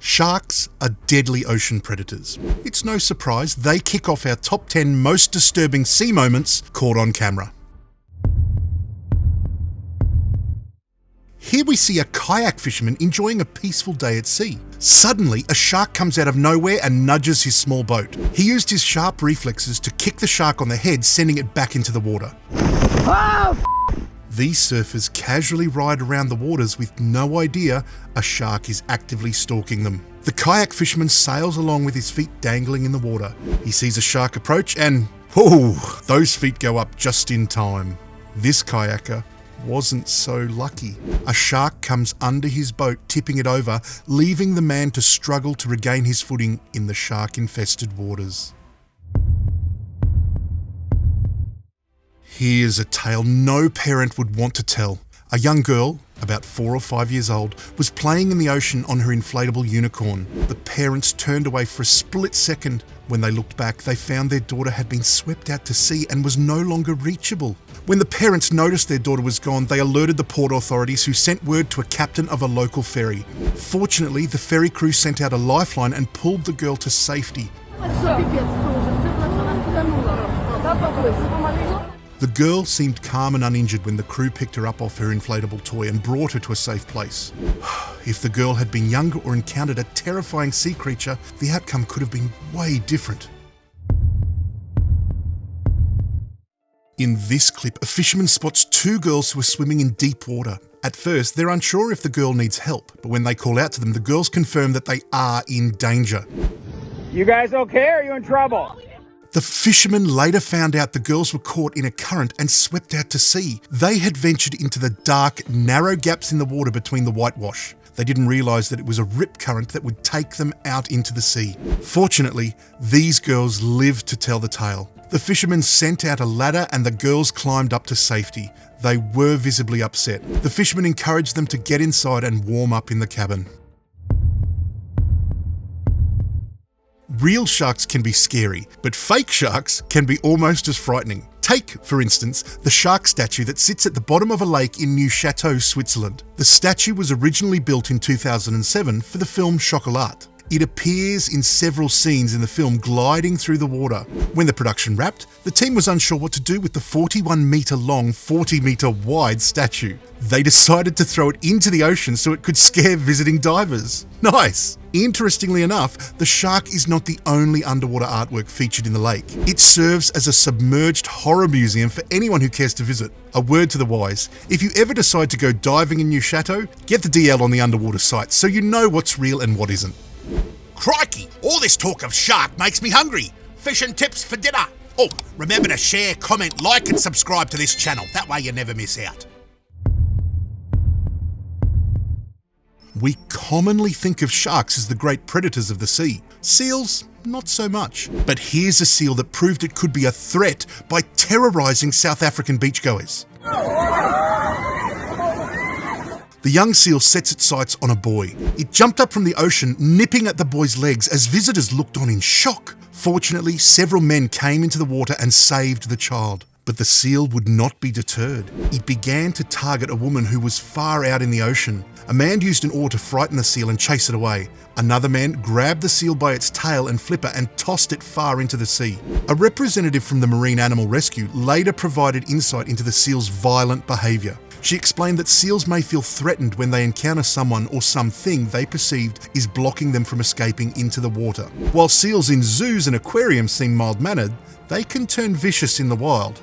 Sharks are deadly ocean predators. It's no surprise they kick off our top 10 most disturbing sea moments caught on camera. Here we see a kayak fisherman enjoying a peaceful day at sea. Suddenly, a shark comes out of nowhere and nudges his small boat. He used his sharp reflexes to kick the shark on the head, sending it back into the water. These surfers casually ride around the waters with no idea a shark is actively stalking them. The kayak fisherman sails along with his feet dangling in the water. He sees a shark approach and, whoa, those feet go up just in time. This kayaker wasn't so lucky. A shark comes under his boat, tipping it over, leaving the man to struggle to regain his footing in the shark-infested waters. Here's a tale no parent would want to tell. A young girl, about 4 or 5 years old, was playing in the ocean on her inflatable unicorn. The parents turned away for a split second. When they looked back, they found their daughter had been swept out to sea and was no longer reachable. When the parents noticed their daughter was gone, they alerted the port authorities, who sent word to a captain of a local ferry. Fortunately, the ferry crew sent out a lifeline and pulled the girl to safety. The girl seemed calm and uninjured when the crew picked her up off her inflatable toy and brought her to a safe place. If the girl had been younger or encountered a terrifying sea creature, the outcome could have been way different. In this clip, a fisherman spots 2 girls who are swimming in deep water. At first, they're unsure if the girl needs help, but when they call out to them, the girls confirm that they are in danger. You guys okay, or are you in trouble? The fishermen later found out the girls were caught in a current and swept out to sea. They had ventured into the dark, narrow gaps in the water between the whitewash. They didn't realise that it was a rip current that would take them out into the sea. Fortunately, these girls lived to tell the tale. The fishermen sent out a ladder and the girls climbed up to safety. They were visibly upset. The fishermen encouraged them to get inside and warm up in the cabin. Real sharks can be scary, but fake sharks can be almost as frightening. Take, for instance, the shark statue that sits at the bottom of a lake in Neuchâtel, Switzerland. The statue was originally built in 2007 for the film Chocolat. It appears in several scenes in the film gliding through the water. When the production wrapped, the team was unsure what to do with the 41-metre long, 40-metre wide statue. They decided to throw it into the ocean so it could scare visiting divers. Nice! Interestingly enough, the shark is not the only underwater artwork featured in the lake. It serves as a submerged horror museum for anyone who cares to visit. A word to the wise: if you ever decide to go diving in Neuchâtel, get the DL on the underwater site so you know what's real and what isn't. Crikey, all this talk of shark makes me hungry. Fish and tips for dinner. Oh, remember to share, comment, like and subscribe to this channel. That way you never miss out. We commonly think of sharks as the great predators of the sea. Seals, not so much. But here's a seal that proved it could be a threat by terrorising South African beachgoers. The young seal sets its sights on a buoy. It jumped up from the ocean, nipping at the boy's legs as visitors looked on in shock. Fortunately, several men came into the water and saved the child. But the seal would not be deterred. It began to target a woman who was far out in the ocean. A man used an oar to frighten the seal and chase it away. Another man grabbed the seal by its tail and flipper and tossed it far into the sea. A representative from the Marine Animal Rescue later provided insight into the seal's violent behaviour. She explained that seals may feel threatened when they encounter someone or something they perceived is blocking them from escaping into the water. While seals in zoos and aquariums seem mild-mannered, they can turn vicious in the wild.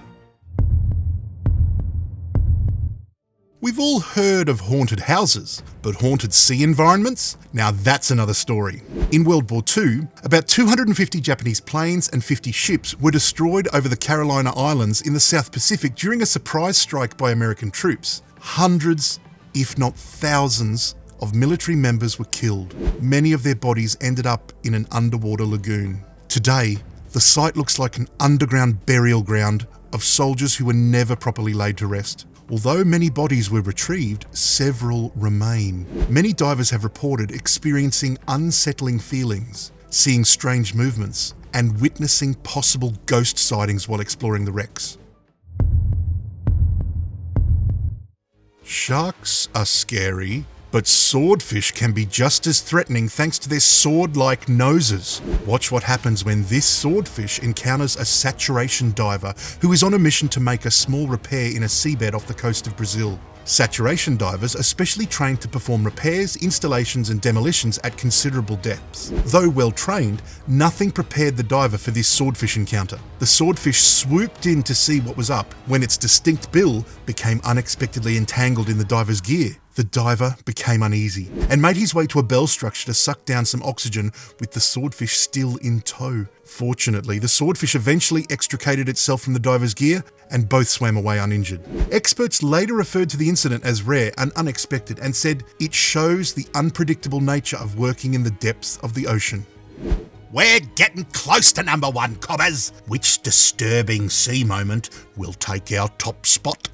We've all heard of haunted houses, but haunted sea environments? Now that's another story. In World War II, about 250 Japanese planes and 50 ships were destroyed over the Carolina Islands in the South Pacific during a surprise strike by American troops. Hundreds, if not thousands, of military members were killed. Many of their bodies ended up in an underwater lagoon. Today, the site looks like an underground burial ground of soldiers who were never properly laid to rest. Although many bodies were retrieved, several remain. Many divers have reported experiencing unsettling feelings, seeing strange movements, and witnessing possible ghost sightings while exploring the wrecks. Sharks are scary, But swordfish can be just as threatening thanks to their sword-like noses. Watch what happens when this swordfish encounters a saturation diver who is on a mission to make a small repair in a seabed off the coast of Brazil. Saturation divers are specially trained to perform repairs, installations and demolitions at considerable depths. Though well trained, nothing prepared the diver for this swordfish encounter. The swordfish swooped in to see what was up when its distinct bill became unexpectedly entangled in the diver's gear. The diver became uneasy and made his way to a bell structure to suck down some oxygen with the swordfish still in tow. Fortunately, the swordfish eventually extricated itself from the diver's gear and both swam away uninjured. Experts later referred to the incident as rare and unexpected and said it shows the unpredictable nature of working in the depths of the ocean. We're getting close to number one, cobbers. Which disturbing sea moment will take our top spot?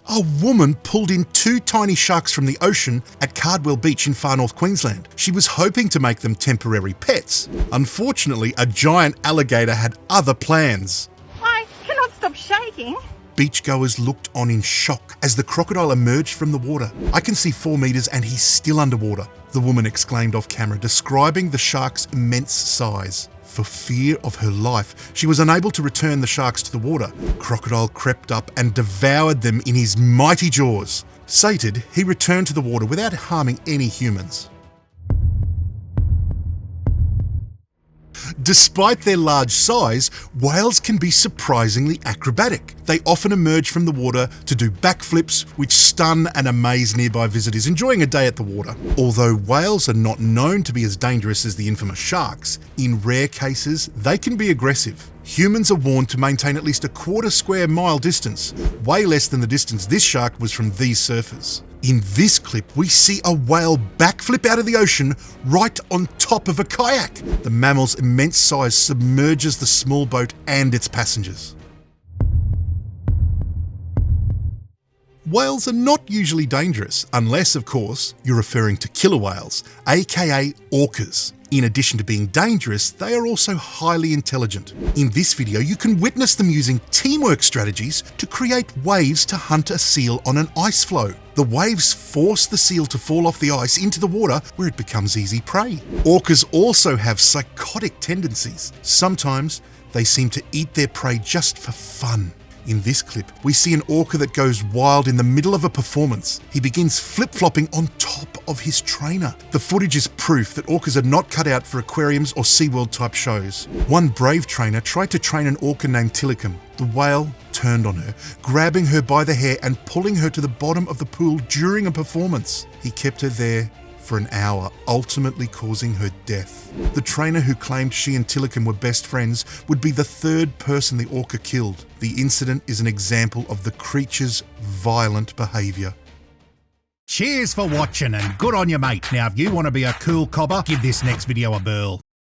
A woman pulled in 2 tiny sharks from the ocean at Cardwell Beach in far north Queensland. She was hoping to make them temporary pets. Unfortunately, a giant alligator had other plans. I cannot stop shaking. Beachgoers looked on in shock as the crocodile emerged from the water. "I can see 4 meters and he's still underwater," the woman exclaimed off camera, describing the shark's immense size. For fear of her life, she was unable to return the sharks to the water. Crocodile crept up and devoured them in his mighty jaws. Sated, he returned to the water without harming any humans. Despite their large size, whales can be surprisingly acrobatic. They often emerge from the water to do backflips, which stun and amaze nearby visitors enjoying a day at the water. Although whales are not known to be as dangerous as the infamous sharks, in rare cases, they can be aggressive. Humans are warned to maintain at least a quarter square mile distance, way less than the distance this shark was from these surfers. In this clip, we see a whale backflip out of the ocean right on top of a kayak. The mammal's immense size submerges the small boat and its passengers. Whales are not usually dangerous, unless, of course, you're referring to killer whales, aka orcas. In addition to being dangerous, they are also highly intelligent. In this video, you can witness them using teamwork strategies to create waves to hunt a seal on an ice floe. The waves force the seal to fall off the ice into the water where it becomes easy prey. Orcas also have psychotic tendencies. Sometimes they seem to eat their prey just for fun. In this clip, we see an orca that goes wild in the middle of a performance. He begins flip-flopping on top of his trainer. The footage is proof that orcas are not cut out for aquariums or SeaWorld type shows. One brave trainer tried to train an orca named Tilikum. The whale turned on her, grabbing her by the hair and pulling her to the bottom of the pool during a performance. He kept her there for an hour, ultimately causing her death. The trainer who claimed she and Tilikum were best friends would be the 3rd person the orca killed. The incident is an example of the creature's violent behaviour. Cheers for watching and good on you, mate. Now, if you want to be a cool cobber, give this next video a burl.